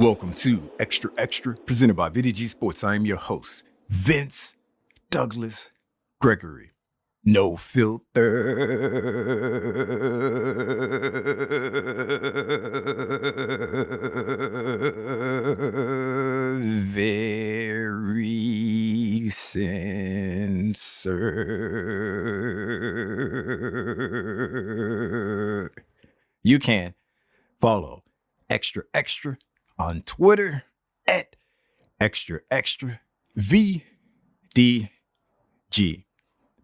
Welcome to Xtra, presented by VDG Sports. I am your host, Vince Douglas Gregory. No filter. Very censored. You can follow Xtra on Twitter at Xtra VDG.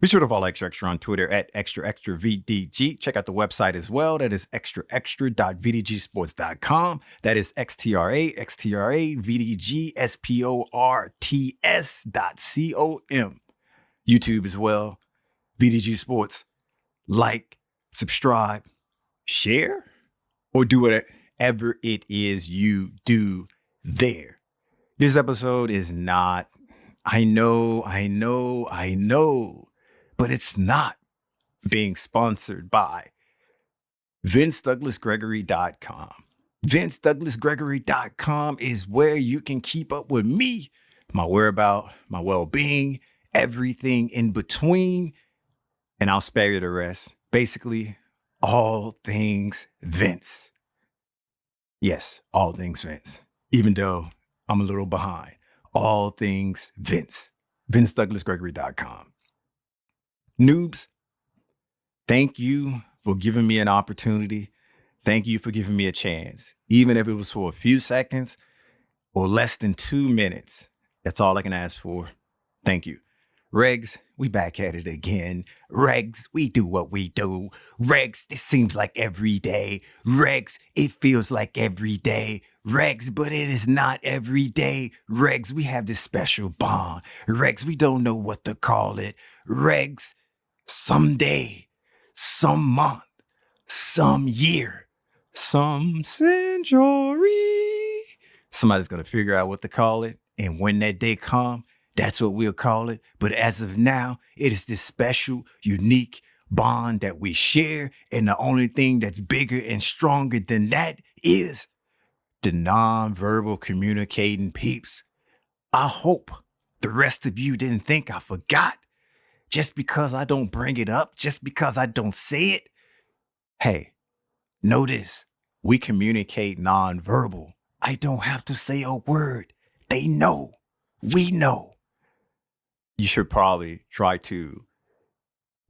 Be sure to follow Xtra on Twitter at Xtra VDG. Check out the website as well. That is xtra.vdgsports.com. That is Xtra VDG sports.com. YouTube as well. VDG Sports. Like, subscribe, share, or do whatever it is you do there. This episode is not, I know, but it's not being sponsored by VinceDouglasGregory.com. VinceDouglasGregory.com is where you can keep up with me, my whereabouts, my well-being, everything in between, and I'll spare you the rest. Basically, all things Vince. Yes, all things Vince, even though I'm a little behind. All things Vince. VinceDouglasGregory.com. Noobs, thank you for giving me an opportunity. Thank you for giving me a chance. Even if it was for a few seconds or less than 2 minutes. That's all I can ask for. Thank you. Regs, we back at it again. Regs, we do what we do. Regs, it seems like every day. Regs, it feels like every day. Regs, but it is not every day. Regs, we have this special bond. Regs, we don't know what to call it. Regs, someday, some month, some year, some century, somebody's going to figure out what to call it. And when that day comes, that's what we'll call it. But as of now, it is this special, unique bond that we share. And the only thing that's bigger and stronger than that is the nonverbal communicating peeps. I hope the rest of you didn't think I forgot just because I don't bring it up, just because I don't say it. Hey, know this. We communicate nonverbal. I don't have to say a word. They know. We know. You should probably try to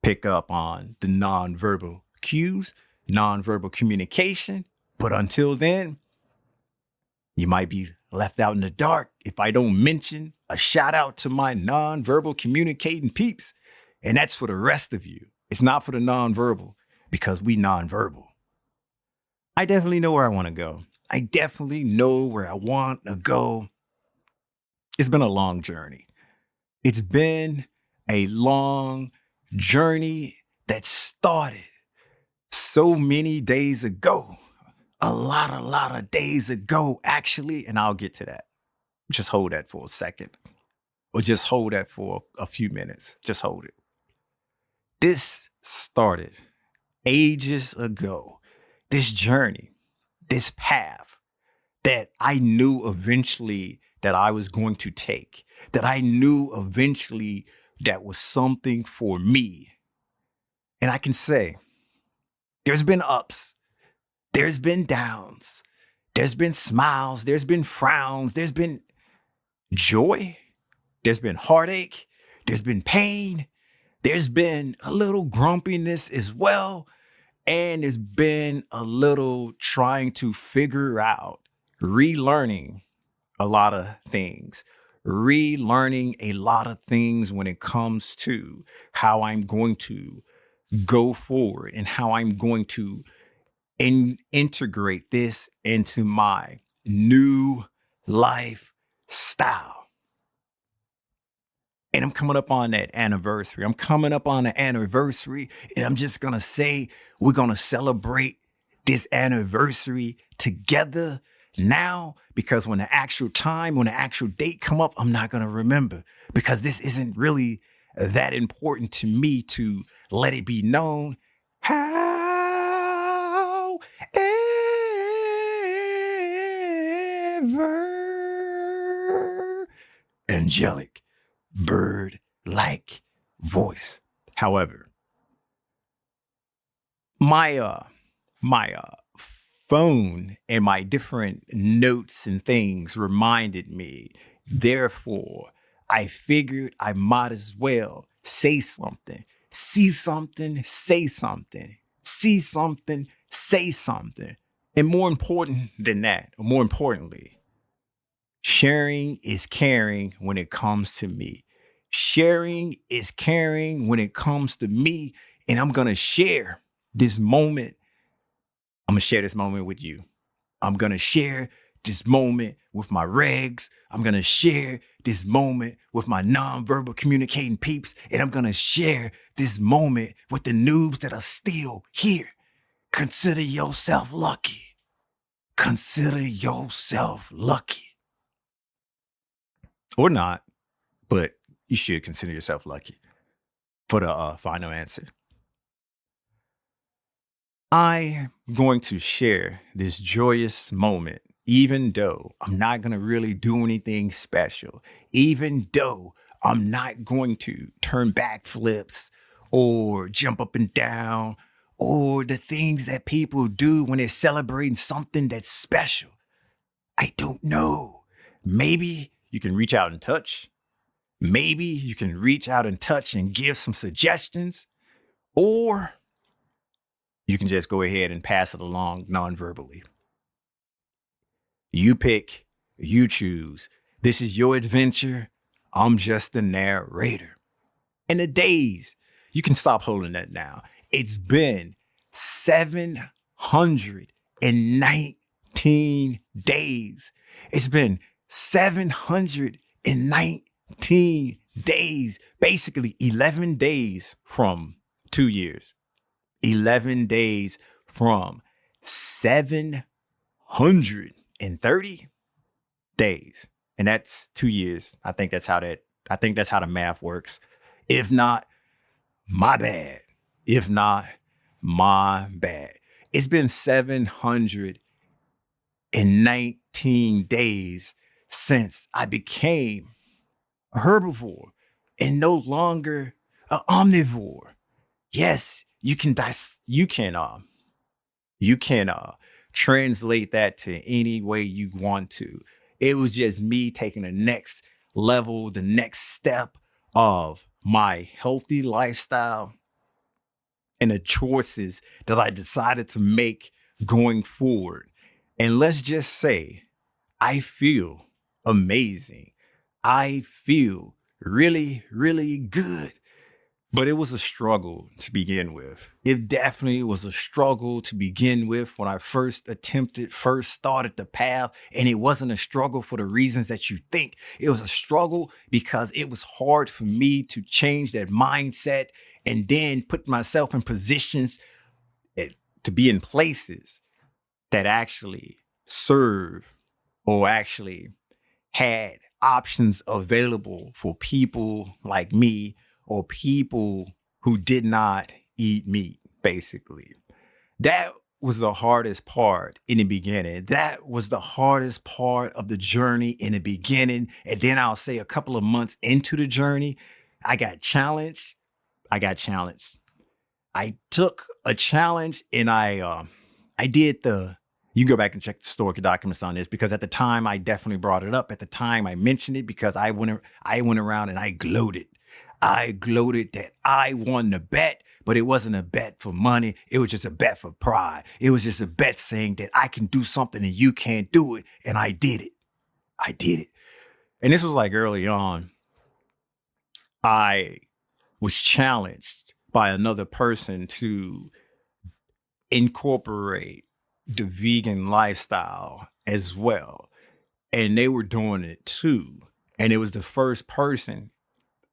pick up on the nonverbal cues, nonverbal communication. But until then, you might be left out in the dark if I don't mention a shout out to my nonverbal communicating peeps. And that's for the rest of you. It's not for the nonverbal because we nonverbal. I definitely know where I want to go. I definitely know where I want to go. It's been a long journey. It's been a long journey that started so many days ago. A lot of days ago, actually. And I'll get to that. Just hold that for a second. Or just hold that for a few minutes. Just hold it. This started ages ago. This journey, this path that I knew eventually that I was going to take, that I knew eventually that was something for me. And I can say, there's been ups, there's been downs, there's been smiles, there's been frowns, there's been joy, there's been heartache, there's been pain, there's been a little grumpiness as well, and there's been a little trying to figure out, relearning a lot of things, relearning a lot of things when it comes to how I'm going to go forward and how I'm going to integrate this into my new lifestyle. And I'm coming up on that anniversary. I'm coming up on the anniversary, and I'm just going to say we're going to celebrate this anniversary together now, because when the actual date come up, I'm not going to remember, because this isn't really that important to me to let it be known. However, ever angelic, bird-like voice. However, my phone and my different notes and things reminded me. Therefore, I figured I might as well say something. See something, say something. See something, say something. And more important than that, or more importantly, sharing is caring when it comes to me. Sharing is caring when it comes to me. And I'm going to share this moment. I'm going to share this moment with you. I'm going to share this moment with my regs. I'm going to share this moment with my nonverbal communicating peeps. And I'm going to share this moment with the noobs that are still here. Consider yourself lucky. Consider yourself lucky. Or not, but you should consider yourself lucky for the final answer. I'm going to share this joyous moment, even though I'm not going to really do anything special, even though I'm not going to turn backflips or jump up and down or the things that people do when they're celebrating something that's special. I don't know. Maybe you can reach out and touch. Maybe you can reach out and touch and give some suggestions, or you can just go ahead and pass it along non-verbally. You pick, you choose. This is your adventure. I'm just the narrator. And the days, you can stop holding that now. It's been 719 days. It's been 719 days, basically 11 days from 2 years. 11 days from 730 days. And that's 2 years. I think that's how the math works. If not, my bad. If not, my bad. It's been 719 days since I became a herbivore and no longer an omnivore. Yes, you can translate that to any way you want to. It was just me taking the next level, the next step of my healthy lifestyle and the choices that I decided to make going forward. And let's just say, I feel amazing. I feel really, really good. But it was a struggle to begin with. It definitely was a struggle to begin with when I first started the path. And it wasn't a struggle for the reasons that you think. It was a struggle because it was hard for me to change that mindset and then put myself in positions to be in places that actually serve or actually had options available for people like me or people who did not eat meat, basically. That was the hardest part in the beginning. That was the hardest part of the journey in the beginning. And then I'll say a couple of months into the journey, I got challenged. I took a challenge and I did you can go back and check the historical documents on this because at the time I definitely brought it up. At the time I mentioned it because I went around and I gloated. I gloated that I won the bet, but it wasn't a bet for money. It was just a bet for pride. It was just a bet saying that I can do something and you can't do it. And I did it. And this was like early on. I was challenged by another person to incorporate the vegan lifestyle as well. And they were doing it too. And it was the first person.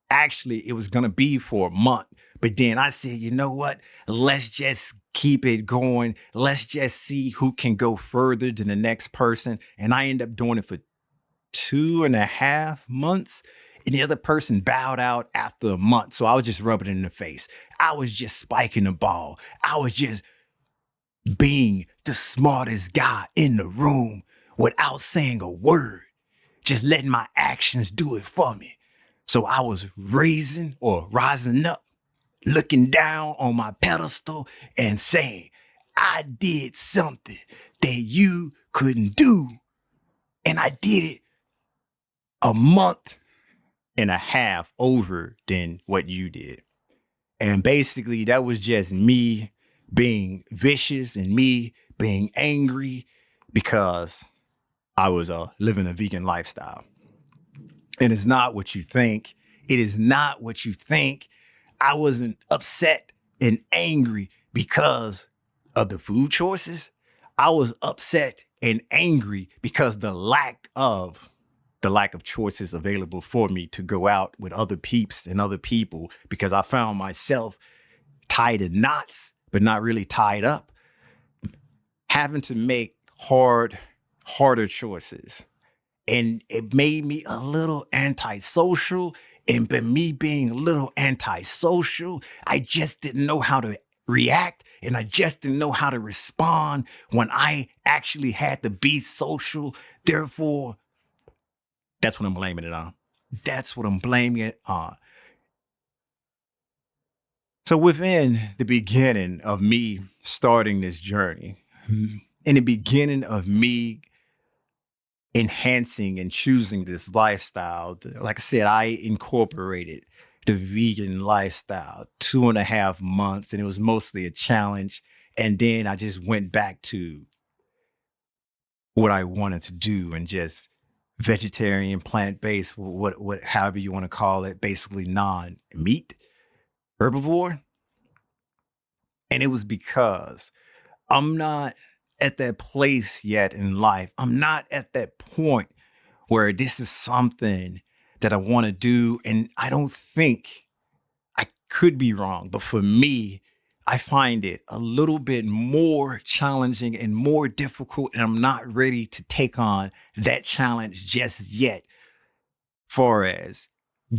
Actually, it was going to be for a month. But then I said, you know what? Let's just keep it going. Let's just see who can go further than the next person. And I ended up doing it for 2.5 months. And the other person bowed out after a month. So I was just rubbing it in the face. I was just spiking the ball. I was just being the smartest guy in the room without saying a word, just letting my actions do it for me. So I was rising up, looking down on my pedestal and saying, I did something that you couldn't do. And I did it a month and a half over than what you did. And basically, that was just me being vicious and me being angry because I was living a vegan lifestyle. And it's not what you think. It is not what you think. I wasn't upset and angry because of the food choices. I was upset and angry because the lack of choices available for me to go out with other peeps and other people, because I found myself tied in knots, but not really tied up, having to make harder choices. And it made me a little antisocial. And by me being a little antisocial, I just didn't know how to react. And I just didn't know how to respond when I actually had to be social. Therefore, that's what I'm blaming it on. That's what I'm blaming it on. So within the beginning of me starting this journey, in the beginning of me enhancing and choosing this lifestyle, like I said, I incorporated the vegan lifestyle 2.5 months, and it was mostly a challenge. And then I just went back to what I wanted to do and just vegetarian, plant-based, what however you want to call it, basically non-meat, herbivore. And it was because I'm not at that place yet in life. I'm not at that point where this is something that I want to do. And I don't think, I could be wrong, but for me, I find it a little bit more challenging and more difficult. And I'm not ready to take on that challenge just yet, far as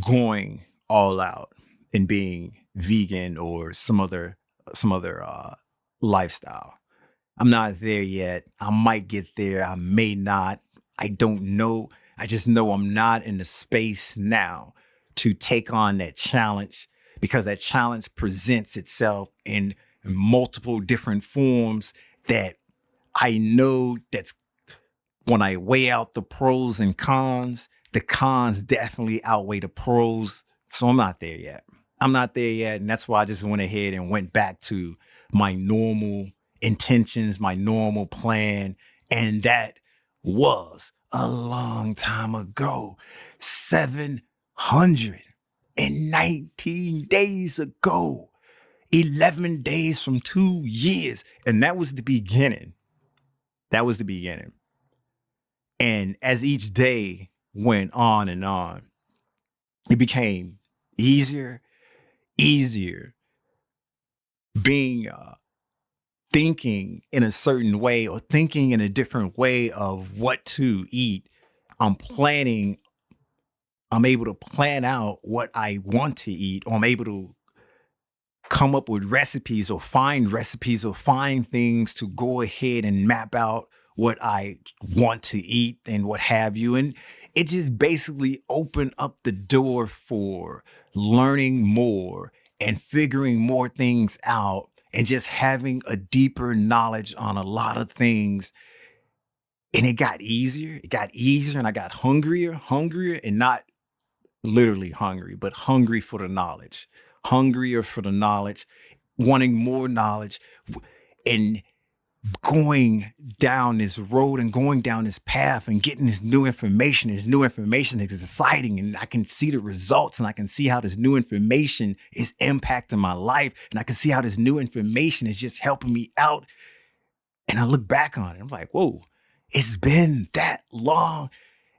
going all out and being vegan or some other lifestyle. I'm not there yet. I might get there. I may not. I don't know. I just know I'm not in the space now to take on that challenge, because that challenge presents itself in multiple different forms that I know that's, when I weigh out the pros and cons, the cons definitely outweigh the pros. So I'm not there yet. I'm not there yet. And that's why I just went ahead and went back to my normal intentions, my normal plan. And that was a long time ago, 719 days ago, 11 days from 2 years. And that was the beginning. That was the beginning. And as each day went on and on, it became easier being thinking in a certain way, or thinking in a different way of what to eat. I'm able to plan out what I want to eat, or I'm able to come up with recipes or find things to go ahead and map out what I want to eat and what have you. And it just basically opened up the door for learning more and figuring more things out, and just having a deeper knowledge on a lot of things. And it got easier. And I got hungrier, and not literally hungry, but hungry for the knowledge, hungrier for the knowledge, wanting more knowledge, and going down this road and going down this path and getting this new information. This new information is exciting, and I can see the results, and I can see how this new information is impacting my life, and I can see how this new information is just helping me out. And I look back on it, I'm like, whoa, it's been that long.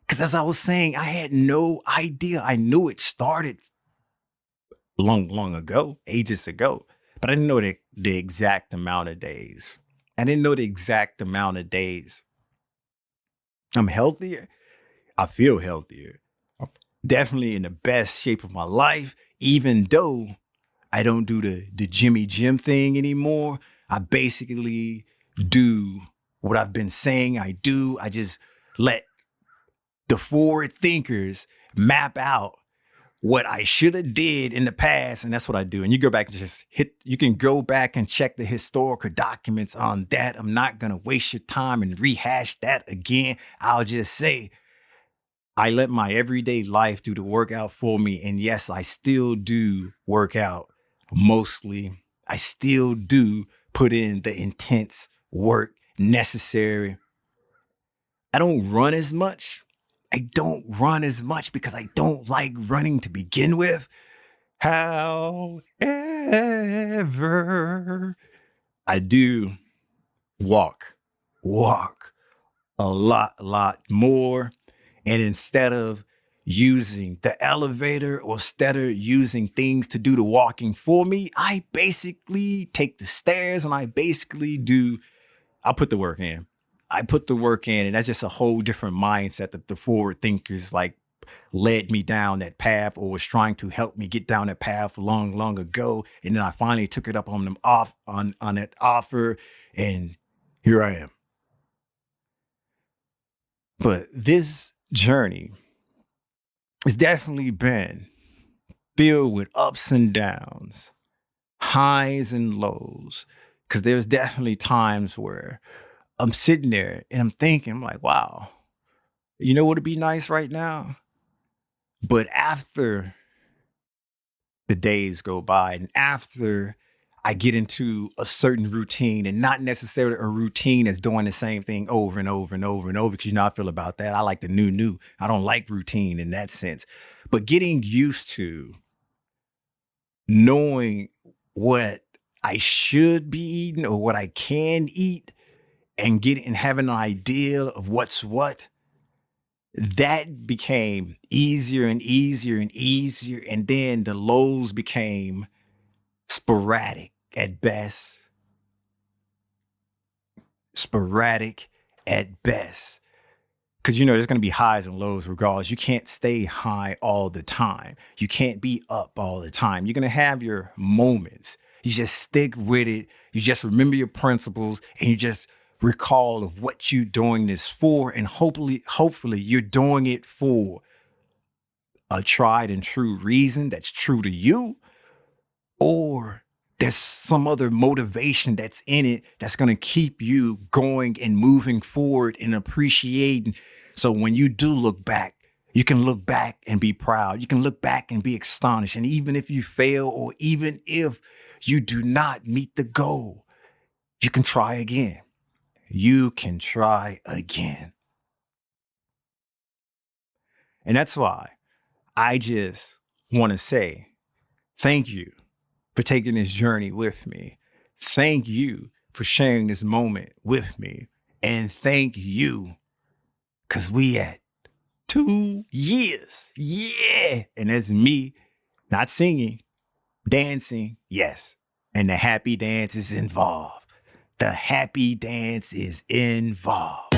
Because as I was saying, I had no idea. I knew it started long ago, ages ago, but I didn't know the exact amount of days. I didn't know the exact amount of days. I'm healthier. I feel healthier. I'm definitely in the best shape of my life, even though I don't do the Jimmy Jim thing anymore. I basically do what I've been saying I do. I just let the forward thinkers map out what I should have did in the past. And that's what I do. And you go back and you can go back and check the historical documents on that. I'm not going to waste your time and rehash that again. I'll just say, I let my everyday life do the workout for me. And yes, I still do work out mostly. I still do put in the intense work necessary. I don't run as much. I don't run as much because I don't like running to begin with. However, I do walk a lot more. And instead of using the elevator or instead of using things to do the walking for me, I basically take the stairs and I'll put the work in. I put the work in, and that's just a whole different mindset that the forward thinkers like led me down that path or was trying to help me get down that path long ago. And then I finally took it up on them on that offer, and here I am. But this journey has definitely been filled with ups and downs, highs and lows, because there's definitely times where I'm sitting there and I'm thinking, I'm like, wow, you know what would be nice right now? But after the days go by and after I get into a certain routine, and not necessarily a routine that's doing the same thing over and over and over and over, because you know how I feel about that. I like the new. I don't like routine in that sense. But getting used to knowing what I should be eating or what I can eat, and having an idea of what's what, that became easier and easier and easier. And then the lows became sporadic at best. Because, you know, there's going to be highs and lows regardless. You can't stay high all the time. You can't be up all the time. You're going to have your moments. You just stick with it. You just remember your principles, and you just recall of what you're doing this for. And hopefully you're doing it for a tried and true reason that's true to you, or there's some other motivation that's in it that's going to keep you going and moving forward and appreciating. So when you do look back, you can look back and be proud. You can look back and be astonished. And even if you fail, or even if you do not meet the goal, you can try again. You can try again. And that's why I just want to say thank you for taking this journey with me. Thank you for sharing this moment with me. And thank you, because we at 2 years. Yeah. And that's me not singing, dancing. Yes. And the happy dance is involved. The happy dance is involved.